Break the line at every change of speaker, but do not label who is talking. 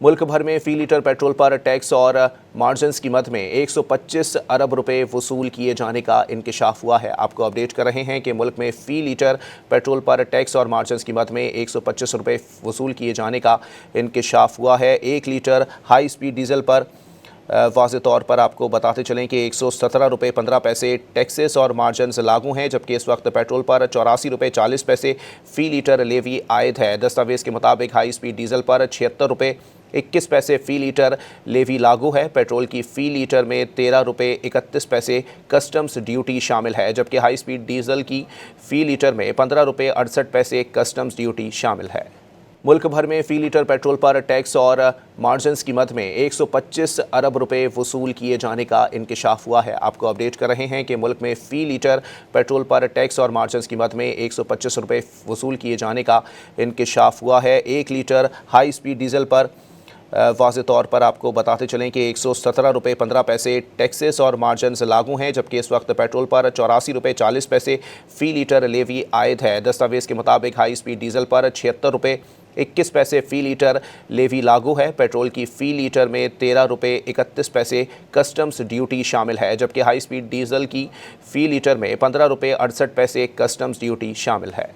मुल्क भर में फी लीटर पेट्रोल पर टैक्स और मार्जिन्स की मद में 125 अरब रुपए वसूल किए जाने का इंकशाफ हुआ है। आपको अपडेट कर रहे हैं कि मुल्क में फ़ी लीटर पेट्रोल पर टैक्स और मार्जिन्स की मद में 125 रुपए वसूल किए जाने का इंकशाफ हुआ है। 1 लीटर हाई स्पीड डीजल पर वाज़े तौर पर आपको बताते चलें कि 117 रुपये 15 पैसे टैक्सेस और मार्जिन्स लागू हैं, जबकि इस वक्त पेट्रोल पर 84 रुपये 40 पैसे फ़ी लीटर लेवी आयद है। दस्तावेज़ के मुताबिक हाई स्पीड डीजल पर 76 रुपये 21 पैसे फ़ी लीटर लेवी लागू है। पेट्रोल की फ़ी लीटर में 13 रुपये 31 पैसे कस्टम्स ड्यूटी शामिल है, जबकि हाई स्पीड डीजल की फ़ी लीटर में 15 रुपये 68 पैसे कस्टम्स ड्यूटी शामिल है। मुल्क भर में फ़ी लीटर पेट्रोल पर टैक्स और मार्जिन्स की मद में 125 अरब रुपए वसूल किए जाने का इंकशाफ हुआ है। आपको अपडेट कर रहे हैं कि मुल्क में फ़ी लीटर पेट्रोल पर टैक्स और मार्जिन्स की मद में 125 रुपए वसूल किए जाने का इंकशाफ हुआ है। 1 लीटर हाई स्पीड डीजल पर वाज़े तौर पर आपको बताते चलें कि 117 रुपये 15 पैसे टैक्सेस और मार्जिन्स लागू हैं, जबकि इस वक्त पेट्रोल पर 84 रुपये 40 पैसे फ़ी लीटर लेवी आयद है। दस्तावेज़ के मुताबिक हाई स्पीड डीजल पर 76 रुपये 21 पैसे फ़ी लीटर लेवी लागू है। पेट्रोल की फ़ी लीटर में 13 रुपये 31 पैसे कस्टम्स ड्यूटी शामिल है, जबकि हाई स्पीड डीजल की फ़ी लीटर में 15 रुपये 68 पैसे कस्टम्स ड्यूटी शामिल है।